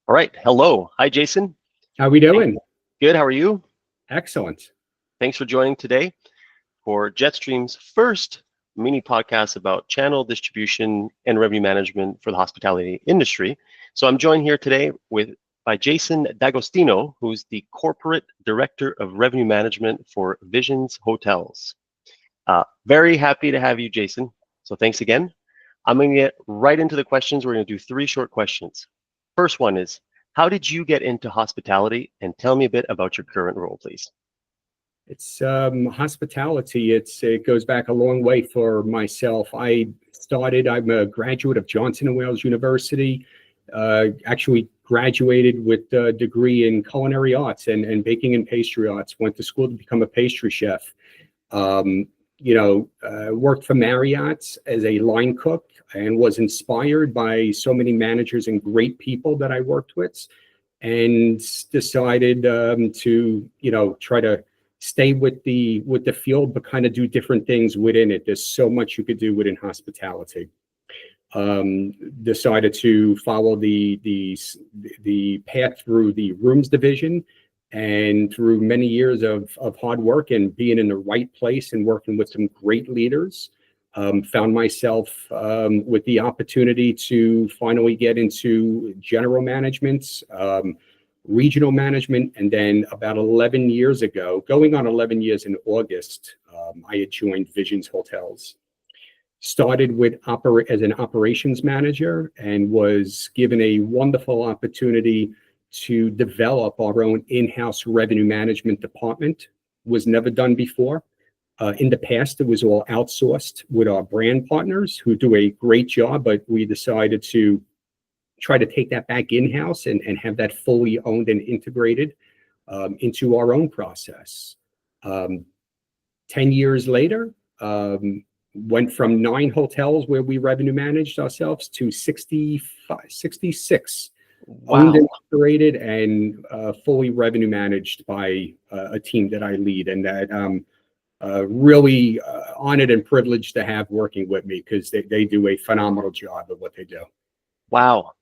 All right. Hello. Hi, Jason. How we Thank- doing? Good. How are you? Excellent. Thanks for joining today for Jetstream's first mini podcast about channel distribution and revenue management for the hospitality industry. So I'm joined here today by Jason D'Agostino, who's the Corporate Director of Revenue Management for Visions Hotels. Very happy to have you, Jason. So thanks again. I'm going to get right into the questions. We're going to do three short questions. First one is, how did you get into hospitality? And tell me a bit about your current role, please. It's hospitality. It goes back a long way for myself. I'm a graduate of Johnson and Wales University. Actually graduated with a degree in culinary arts and baking and pastry arts. Went to school to become a pastry chef. Worked for Marriott's as a line cook and was inspired by so many managers and great people that I worked with, and decided to try to stay with the field, but kind of do different things within it. There's so much you could do within hospitality. Decided to follow the path through the rooms division, and through many years of hard work and being in the right place and working with some great leaders, found myself with the opportunity to finally get into general management, regional management, and then about 11 years ago, going on 11 years in August, I had joined Visions Hotels. Started as an operations manager and was given a wonderful opportunity to develop our own in-house revenue management department. Was never done before. In the past, it was all outsourced with our brand partners who do a great job, but we decided to try to take that back in-house and have that fully owned and integrated into our own process. 10 years later, went from 9 hotels where we revenue managed ourselves to 66 owned and operated and fully revenue managed by a team that I lead, and that really honored and privileged to have working with me, because they do a phenomenal job of what they do. Wow.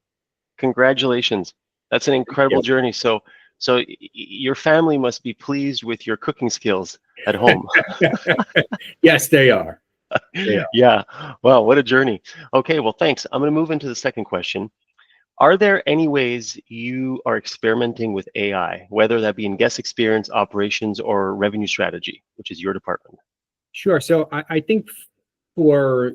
Congratulations. That's an incredible journey. So your family must be pleased with your cooking skills at home. Yes, they are. Yeah. Wow, what a journey. Okay, well, thanks. I'm going to move into the second question. Are there any ways you are experimenting with AI, whether that be in guest experience, operations, or revenue strategy, which is your department? Sure. So I think for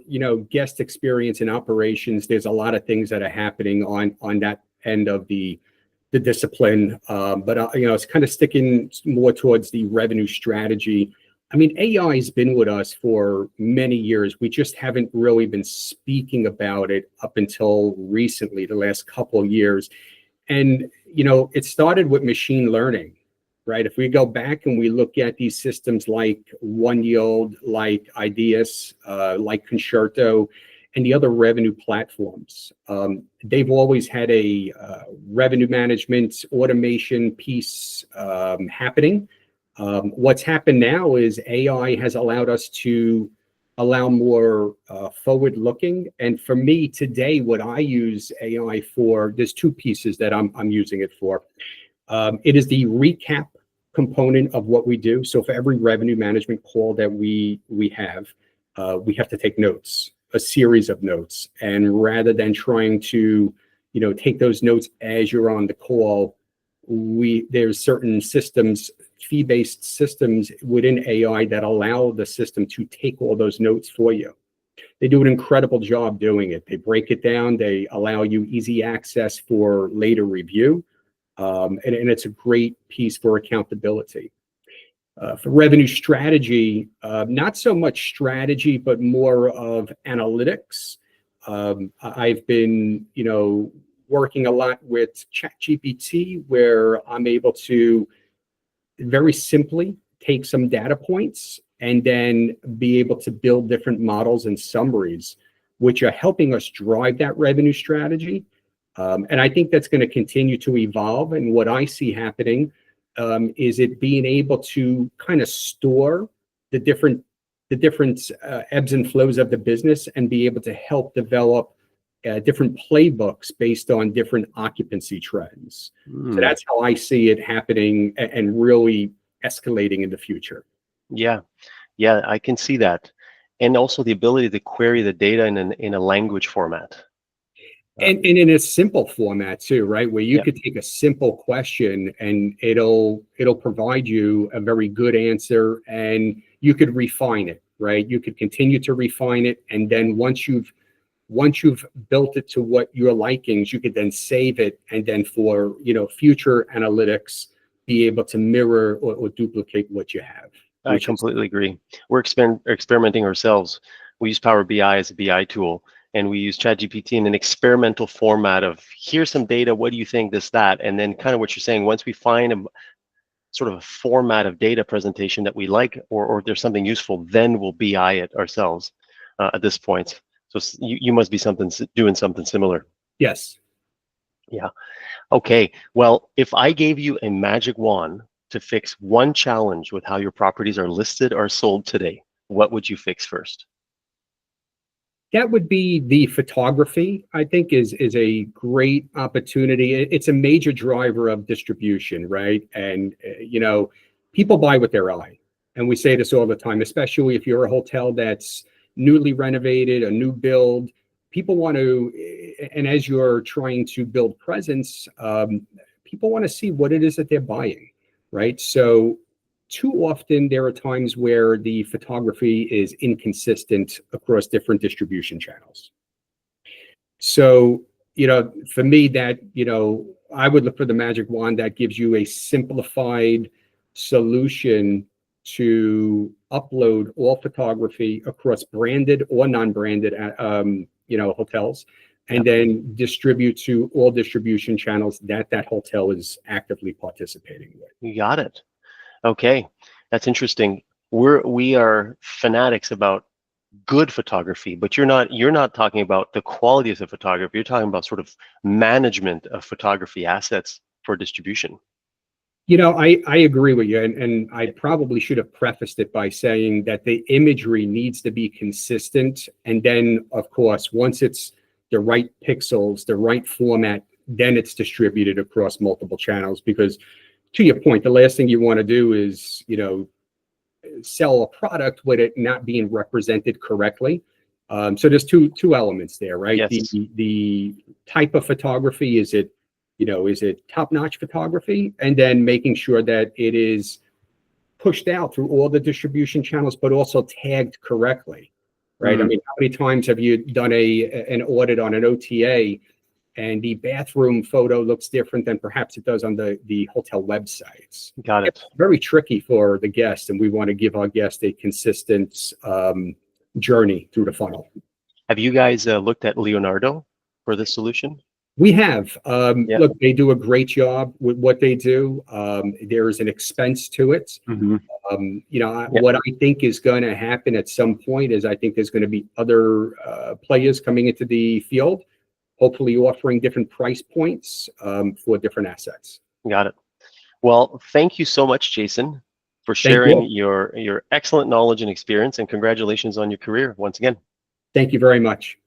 guest experience and operations, there's a lot of things that are happening on that end of the discipline. But it's kind of sticking more towards the revenue strategy. I mean, AI has been with us for many years. We just haven't really been speaking about it up until recently, the last couple of years. And, it started with machine learning, right? If we go back and we look at these systems like OneYield, like Ideas, like Concerto, and the other revenue platforms, they've always had a revenue management automation piece happening. What's happened now is AI has allowed us to allow more forward-looking. And for me today, what I use AI for, there's 2 pieces that I'm using it for. It is the recap component of what we do. So for every revenue management call that we have to take notes, a series of notes. And rather than trying to, take those notes as you're on the call, there's certain systems, fee-based systems within AI that allow the system to take all those notes for you. They do an incredible job doing it. They break it down. They allow you easy access for later review. And it's a great piece for accountability. For revenue strategy, not so much strategy, but more of analytics. I've been, working a lot with ChatGPT, where I'm able to very simply take some data points and then be able to build different models and summaries, which are helping us drive that revenue strategy. And I think that's going to continue to evolve. And what I see happening is it being able to kind of store the different ebbs and flows of the business and be able to help develop different playbooks based on different occupancy trends. So that's how I see it happening and really escalating in the future. Yeah, yeah, I can see that. And also the ability to query the data in a language format. And in a simple format too, right? Where you Yeah, could take a simple question and it'll provide you a very good answer, and you could refine it, right? You could continue to refine it, and then once you've built it to what your likings, you could then save it, and then for future analytics, be able to mirror or duplicate what you have, I which is completely agree. We're experimenting ourselves. We use Power BI as a BI tool, and we use ChatGPT in an experimental format of here's some data, what do you think, this, that, and then kind of what you're saying, once we find a sort of a format of data presentation that we like, or there's something useful, then we'll BI it ourselves at this point. So you must be doing something similar. yes. Yeah. Okay. Well, if I gave you a magic wand to fix one challenge with how your properties are listed or sold today, what would you fix first? That would be the photography. I think is a great opportunity. It's a major driver of distribution, right? And people buy with their eye, and we say this all the time, especially if you're a hotel that's newly renovated, a new build. People want to, and as you're trying to build presence, people want to see what it is that they're buying, right? So too often there are times where the photography is inconsistent across different distribution channels. So, for me, I would look for the magic wand that gives you a simplified solution to upload all photography across branded or non-branded, hotels, Yeah, and then distribute to all distribution channels that hotel is actively participating with. you got it. Okay, that's interesting. We are fanatics about good photography, but you're not talking about the quality of the photography. You're talking about sort of management of photography assets for distribution. I agree with you, and I probably should have prefaced it by saying that the imagery needs to be consistent, and then, of course, once it's the right pixels, the right format, then it's distributed across multiple channels. Because, to your point, the last thing you want to do is, sell a product with it not being represented correctly. So there's two elements there, right? Yes, The type of photography, is it top-notch photography, and then making sure that it is pushed out through all the distribution channels, but also tagged correctly, right? I mean, how many times have you done an audit on an OTA, and the bathroom photo looks different than perhaps it does on the hotel websites? got it. It's very tricky for the guest, and we want to give our guest a consistent journey through the funnel. Have you guys looked at Leonardo for this solution? We have. Yeah. Look, they do a great job with what they do. There is an expense to it. Mm-hmm. Yeah. What I think is going to happen at some point is I think there's going to be other players coming into the field, hopefully offering different price points for different assets. Got it. Well, thank you so much, Jason, for Thank sharing you. your excellent knowledge and experience, and congratulations on your career once again. Thank you very much.